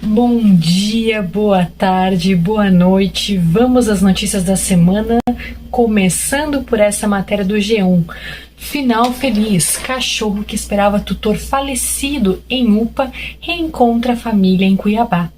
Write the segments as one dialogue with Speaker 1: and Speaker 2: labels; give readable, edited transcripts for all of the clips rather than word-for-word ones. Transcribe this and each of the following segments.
Speaker 1: Bom dia, boa tarde, boa noite. Vamos às notícias da semana, começando por essa matéria do G1. Final feliz. Cachorro que esperava tutor falecido em UPA reencontra a família em Cuiabá.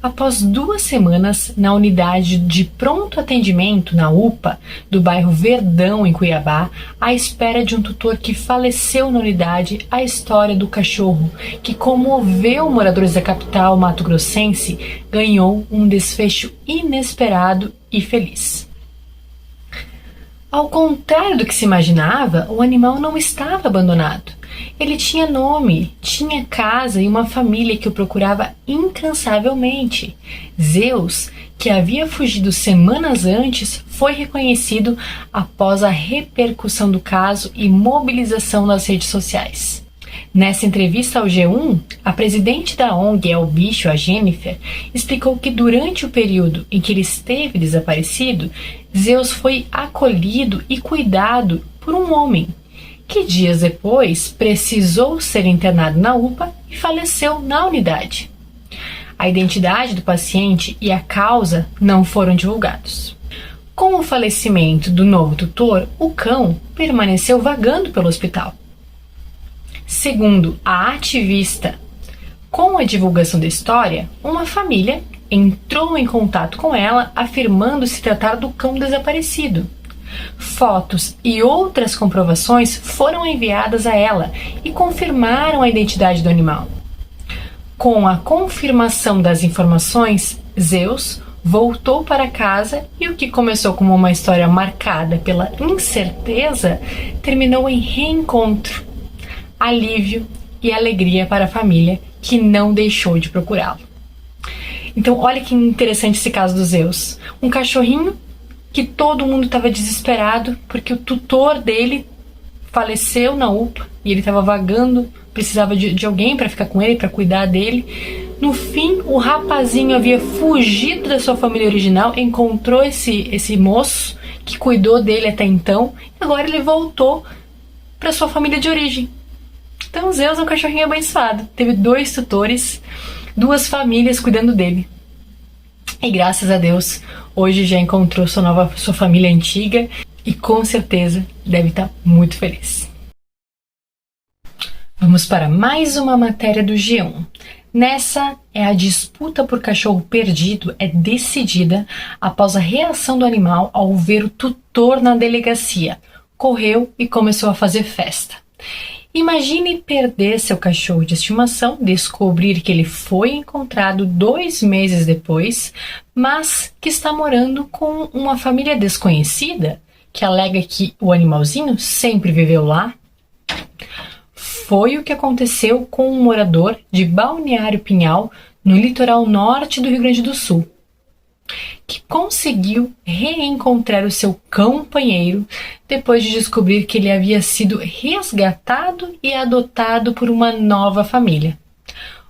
Speaker 1: Após 2 semanas na unidade de pronto atendimento na UPA do bairro Verdão, em Cuiabá, à espera de um tutor que faleceu na unidade, a história do cachorro, que comoveu moradores da capital mato-grossense, ganhou um desfecho inesperado e feliz. Ao contrário do que se imaginava, o animal não estava abandonado. Ele tinha nome, tinha casa e uma família que o procurava incansavelmente. Zeus, que havia fugido semanas antes, foi reconhecido após a repercussão do caso e mobilização nas redes sociais. Nessa entrevista ao G1, a presidente da ONG É o Bicho, a Jennifer, explicou que durante o período em que ele esteve desaparecido, Zeus foi acolhido e cuidado por um homem, que dias depois precisou ser internado na UPA e faleceu na unidade. A identidade do paciente e a causa não foram divulgados. Com o falecimento do novo tutor, o cão permaneceu vagando pelo hospital. Segundo a ativista, com a divulgação da história, uma família entrou em contato com ela afirmando se tratar do cão desaparecido. Fotos e outras comprovações foram enviadas a ela e confirmaram a identidade do animal. Com a confirmação das informações, Zeus voltou para casa e o que começou como uma história marcada pela incerteza terminou em reencontro, alívio e alegria para a família que não deixou de procurá-lo. Então, olha que interessante esse caso do Zeus. Um cachorrinho que todo mundo estava desesperado porque o tutor dele faleceu na UPA e ele estava vagando, precisava de alguém para ficar com ele, para cuidar dele. No fim, o rapazinho havia fugido da sua família original, encontrou esse moço que cuidou dele até então e agora ele voltou para sua família de origem. Então, Zeus é um cachorrinho abençoado. Teve 2 tutores, 2 famílias cuidando dele. E graças a Deus, hoje já encontrou sua família antiga e com certeza deve estar muito feliz. Vamos para mais uma matéria do G1. Nessa, a disputa por cachorro perdido é decidida após a reação do animal ao ver o tutor na delegacia. Correu e começou a fazer festa. Imagine perder seu cachorro de estimação, descobrir que ele foi encontrado 2 meses depois, mas que está morando com uma família desconhecida, que alega que o animalzinho sempre viveu lá. Foi o que aconteceu com um morador de Balneário Pinhal, no litoral norte do Rio Grande do Sul, que conseguiu reencontrar o seu companheiro depois de descobrir que ele havia sido resgatado e adotado por uma nova família.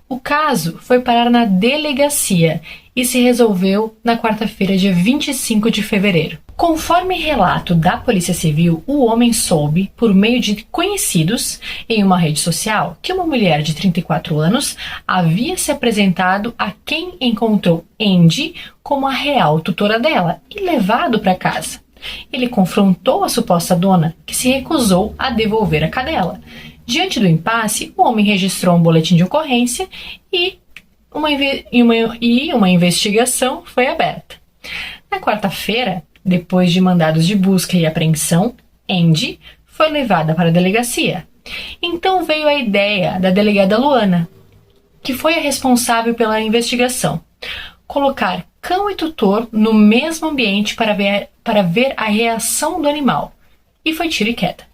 Speaker 1: O caso foi parar na delegacia e se resolveu na quarta-feira, dia 25 de fevereiro. Conforme relato da Polícia Civil, o homem soube, por meio de conhecidos em uma rede social, que uma mulher de 34 anos havia se apresentado a quem encontrou Andy como a real tutora dela e levado para casa. Ele confrontou a suposta dona, que se recusou a devolver a cadela. Diante do impasse, o homem registrou um boletim de ocorrência e uma investigação foi aberta. Na quarta-feira, depois de mandados de busca e apreensão, Andy foi levada para a delegacia. Então veio a ideia da delegada Luana, que foi a responsável pela investigação, colocar cão e tutor no mesmo ambiente para ver a reação do animal. E foi tiro e queda.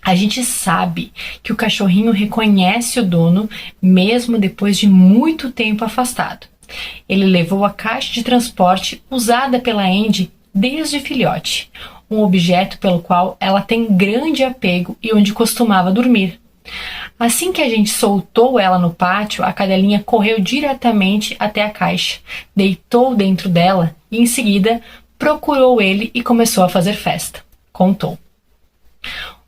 Speaker 1: A gente sabe que o cachorrinho reconhece o dono mesmo depois de muito tempo afastado. Ele levou a caixa de transporte usada pela Andy desde filhote, um objeto pelo qual ela tem grande apego e onde costumava dormir. Assim que a gente soltou ela no pátio, a cadelinha correu diretamente até a caixa, deitou dentro dela e, em seguida, procurou ele e começou a fazer festa, contou.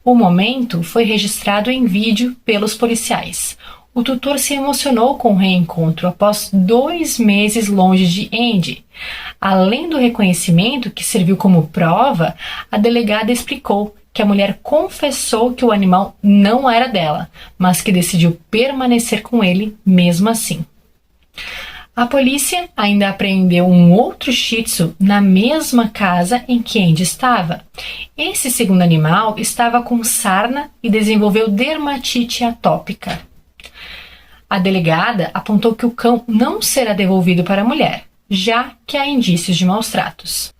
Speaker 1: O momento foi registrado em vídeo pelos policiais. O tutor se emocionou com o reencontro após 2 meses longe de Andy. Além do reconhecimento que serviu como prova, a delegada explicou que a mulher confessou que o animal não era dela, mas que decidiu permanecer com ele mesmo assim. A polícia ainda apreendeu um outro Shih Tzu na mesma casa em que Andy estava. Esse segundo animal estava com sarna e desenvolveu dermatite atópica. A delegada apontou que o cão não será devolvido para a mulher, já que há indícios de maus-tratos.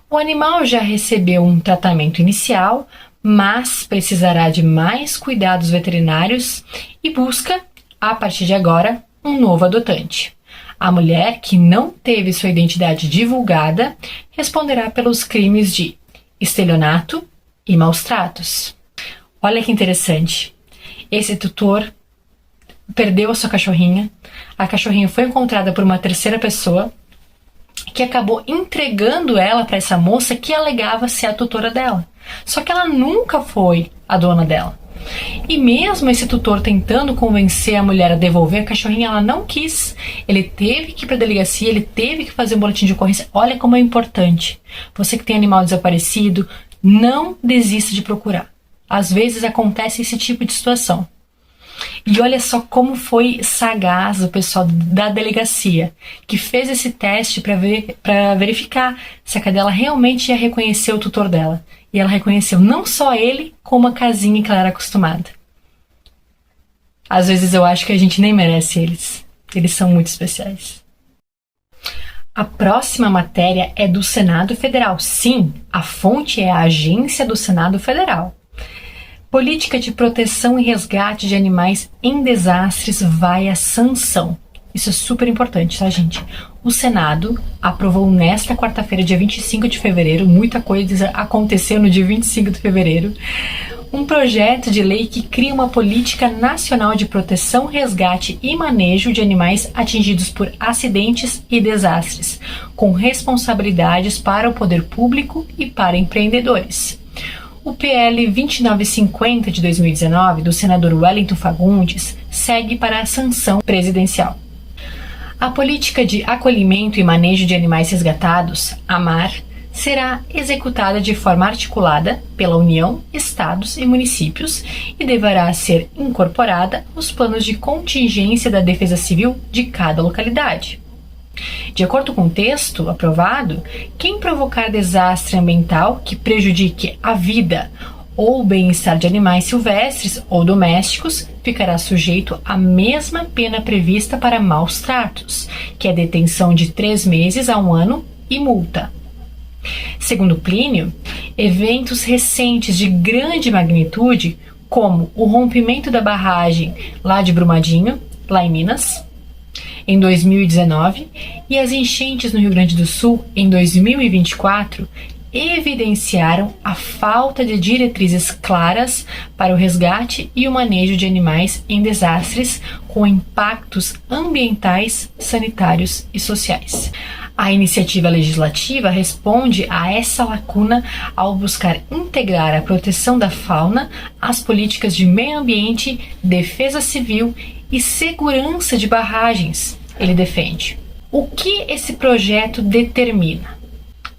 Speaker 1: O animal já recebeu um tratamento inicial, mas precisará de mais cuidados veterinários e busca, a partir de agora, um novo adotante. A mulher, que não teve sua identidade divulgada, responderá pelos crimes de estelionato e maus-tratos. Olha que interessante. Esse tutor perdeu a sua cachorrinha. A cachorrinha foi encontrada por uma terceira pessoa que acabou entregando ela para essa moça que alegava ser a tutora dela. Só que ela nunca foi a dona dela. E mesmo esse tutor tentando convencer a mulher a devolver a cachorrinha, ela não quis. Ele teve que ir para a delegacia, ele teve que fazer um boletim de ocorrência. Olha como é importante. Você que tem animal desaparecido, não desista de procurar. Às vezes acontece esse tipo de situação. E olha só como foi sagaz o pessoal da delegacia, que fez esse teste para verificar se a cadela realmente ia reconhecer o tutor dela. E ela reconheceu não só ele, como a casinha que ela era acostumada. Às vezes eu acho que a gente nem merece eles. Eles são muito especiais. A próxima matéria é do Senado Federal. Sim, a fonte é a Agência do Senado Federal. Política de proteção e resgate de animais em desastres vai à sanção. Isso é super importante, tá, gente? O Senado aprovou nesta quarta-feira, dia 25 de fevereiro, muita coisa aconteceu no dia 25 de fevereiro, um projeto de lei que cria uma política nacional de proteção, resgate e manejo de animais atingidos por acidentes e desastres, com responsabilidades para o poder público e para empreendedores. O PL 2950 de 2019, do senador Wellington Fagundes, segue para a sanção presidencial. A política de acolhimento e manejo de animais resgatados, AMAR, será executada de forma articulada pela União, Estados e municípios e deverá ser incorporada aos planos de contingência da Defesa Civil de cada localidade. De acordo com o texto aprovado, quem provocar desastre ambiental que prejudique a vida ou o bem-estar de animais silvestres ou domésticos ficará sujeito à mesma pena prevista para maus tratos, que é detenção de 3 meses a 1 ano e multa. Segundo Plínio, eventos recentes de grande magnitude, como o rompimento da barragem lá de Brumadinho, lá em Minas, em 2019, e as enchentes no Rio Grande do Sul, em 2024, evidenciaram a falta de diretrizes claras para o resgate e o manejo de animais em desastres com impactos ambientais, sanitários e sociais. A iniciativa legislativa responde a essa lacuna ao buscar integrar a proteção da fauna às políticas de meio ambiente, defesa civil e segurança de barragens, ele defende. O que esse projeto determina?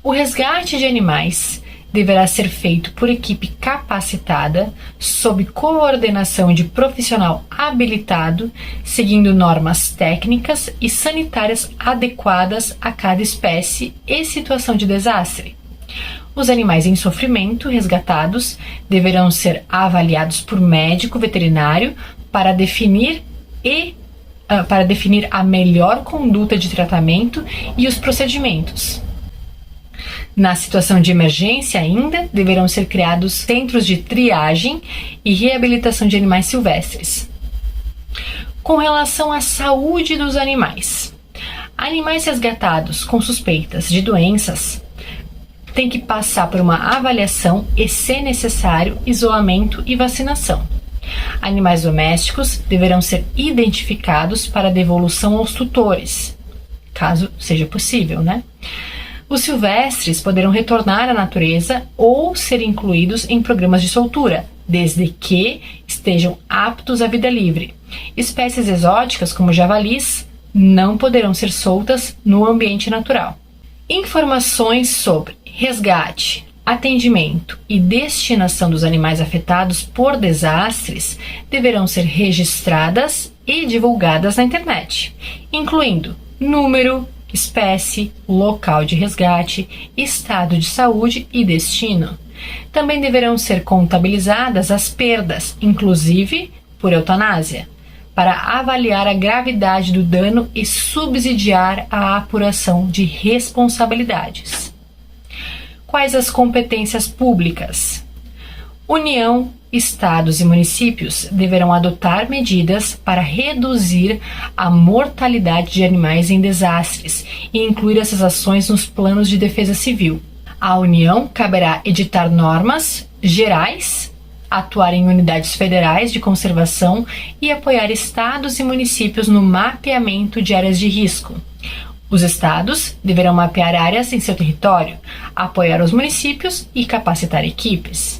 Speaker 1: O resgate de animais deverá ser feito por equipe capacitada, sob coordenação de profissional habilitado, seguindo normas técnicas e sanitárias adequadas a cada espécie e situação de desastre. Os animais em sofrimento resgatados deverão ser avaliados por médico veterinário para definir a melhor conduta de tratamento e os procedimentos. Na situação de emergência ainda, deverão ser criados centros de triagem e reabilitação de animais silvestres. Com relação à saúde dos animais, animais resgatados com suspeitas de doenças têm que passar por uma avaliação e, se necessário, isolamento e vacinação. Animais domésticos deverão ser identificados para devolução aos tutores, caso seja possível, né? Os silvestres poderão retornar à natureza ou ser incluídos em programas de soltura, desde que estejam aptos à vida livre. Espécies exóticas, como javalis, não poderão ser soltas no ambiente natural. Informações sobre resgate, atendimento e destinação dos animais afetados por desastres deverão ser registradas e divulgadas na internet, incluindo número, espécie, local de resgate, estado de saúde e destino. Também deverão ser contabilizadas as perdas, inclusive por eutanásia, para avaliar a gravidade do dano e subsidiar a apuração de responsabilidades. Quais as competências públicas? União, estados e municípios deverão adotar medidas para reduzir a mortalidade de animais em desastres e incluir essas ações nos planos de defesa civil. À União caberá editar normas gerais, atuar em unidades federais de conservação e apoiar estados e municípios no mapeamento de áreas de risco. Os estados deverão mapear áreas em seu território, apoiar os municípios e capacitar equipes.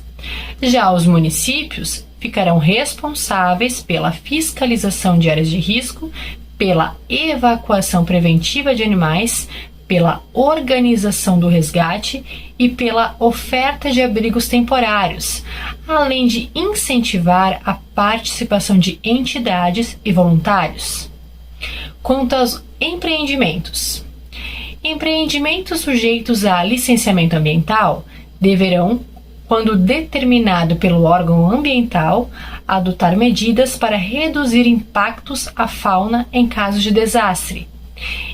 Speaker 1: Já os municípios ficarão responsáveis pela fiscalização de áreas de risco, pela evacuação preventiva de animais, pela organização do resgate e pela oferta de abrigos temporários, além de incentivar a participação de entidades e voluntários. Quanto aos empreendimentos. Empreendimentos sujeitos a licenciamento ambiental deverão, quando determinado pelo órgão ambiental, adotar medidas para reduzir impactos à fauna em caso de desastre.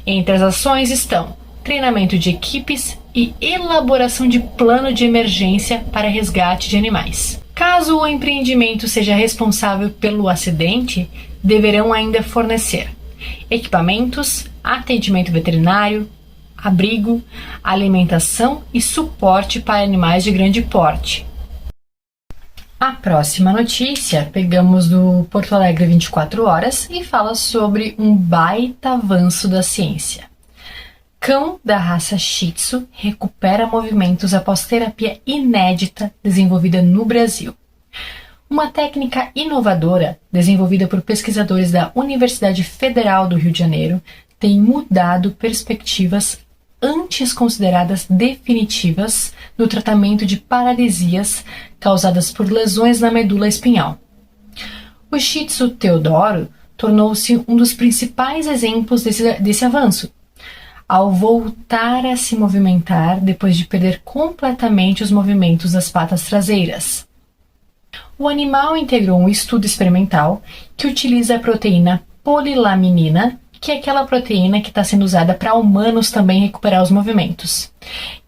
Speaker 1: Entre as ações estão treinamento de equipes e elaboração de plano de emergência para resgate de animais. Caso o empreendimento seja responsável pelo acidente, deverão ainda fornecer equipamentos, atendimento veterinário, abrigo, alimentação e suporte para animais de grande porte. A próxima notícia pegamos do Porto Alegre 24 horas e fala sobre um baita avanço da ciência. Cão da raça Shih Tzu recupera movimentos após terapia inédita desenvolvida no Brasil. Uma técnica inovadora, desenvolvida por pesquisadores da Universidade Federal do Rio de Janeiro, tem mudado perspectivas antes consideradas definitivas no tratamento de paralisias causadas por lesões na medula espinhal. O Shih Tzu Teodoro tornou-se um dos principais exemplos desse avanço, ao voltar a se movimentar depois de perder completamente os movimentos das patas traseiras. O animal integrou um estudo experimental que utiliza a proteína polilaminina, que é aquela proteína que está sendo usada para humanos também recuperar os movimentos,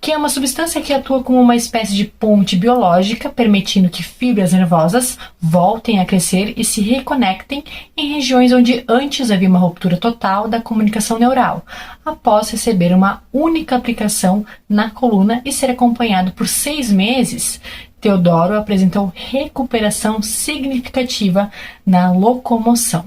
Speaker 1: que é uma substância que atua como uma espécie de ponte biológica, permitindo que fibras nervosas voltem a crescer e se reconectem em regiões onde antes havia uma ruptura total da comunicação neural, após receber uma única aplicação na coluna e ser acompanhado por 6 meses. Teodoro apresentou recuperação significativa na locomoção.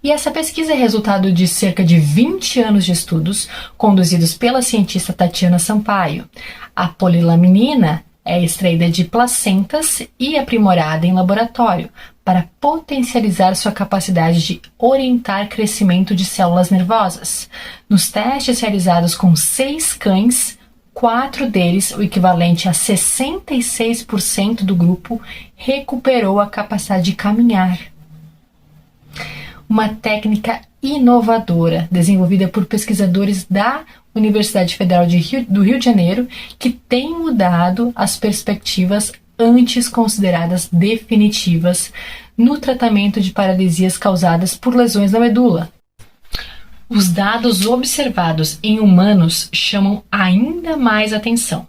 Speaker 1: E essa pesquisa é resultado de cerca de 20 anos de estudos conduzidos pela cientista Tatiana Sampaio. A polilaminina é extraída de placentas e aprimorada em laboratório para potencializar sua capacidade de orientar crescimento de células nervosas. Nos testes realizados com 6 cães, 4 deles, o equivalente a 66% do grupo, recuperou a capacidade de caminhar. Uma técnica inovadora desenvolvida por pesquisadores da Universidade Federal do Rio de Janeiro, que tem mudado as perspectivas antes consideradas definitivas no tratamento de paralisias causadas por lesões na medula. Os dados observados em humanos chamam ainda mais atenção.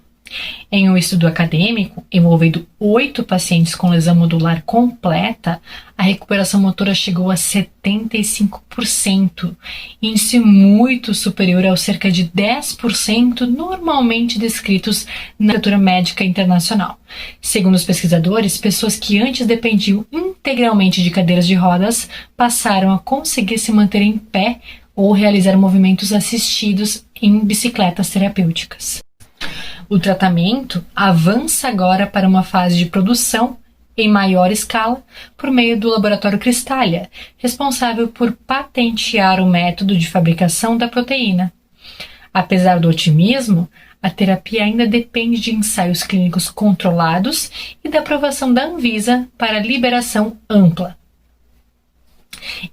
Speaker 1: Em um estudo acadêmico, envolvendo 8 pacientes com lesão modular completa, a recuperação motora chegou a 75%, índice muito superior aos cerca de 10% normalmente descritos na literatura médica internacional. Segundo os pesquisadores, pessoas que antes dependiam integralmente de cadeiras de rodas passaram a conseguir se manter em pé ou realizar movimentos assistidos em bicicletas terapêuticas. O tratamento avança agora para uma fase de produção em maior escala por meio do laboratório Cristália, responsável por patentear o método de fabricação da proteína. Apesar do otimismo, a terapia ainda depende de ensaios clínicos controlados e da aprovação da Anvisa para liberação ampla.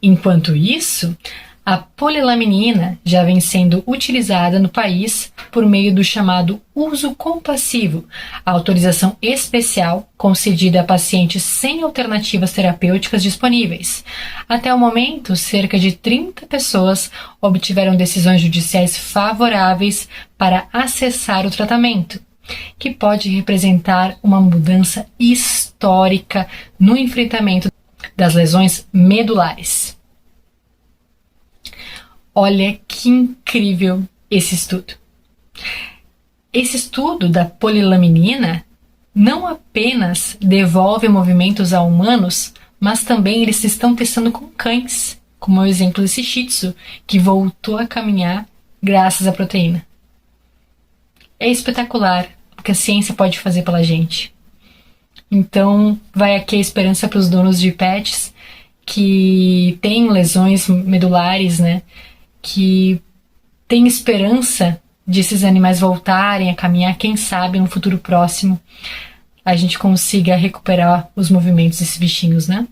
Speaker 1: Enquanto isso, a polilaminina já vem sendo utilizada no país por meio do chamado uso compassivo, a autorização especial concedida a pacientes sem alternativas terapêuticas disponíveis. Até o momento, cerca de 30 pessoas obtiveram decisões judiciais favoráveis para acessar o tratamento, que pode representar uma mudança histórica no enfrentamento das lesões medulares. Olha que incrível esse estudo. Esse estudo da polilaminina não apenas devolve movimentos a humanos, mas também eles estão testando com cães, como é o exemplo desse Shih Tzu, que voltou a caminhar graças à proteína. É espetacular o que a ciência pode fazer pela gente. Então, vai aqui a esperança para os donos de pets que têm lesões medulares, né? Que tem esperança de esses animais voltarem a caminhar, quem sabe no futuro próximo a gente consiga recuperar os movimentos desses bichinhos, né?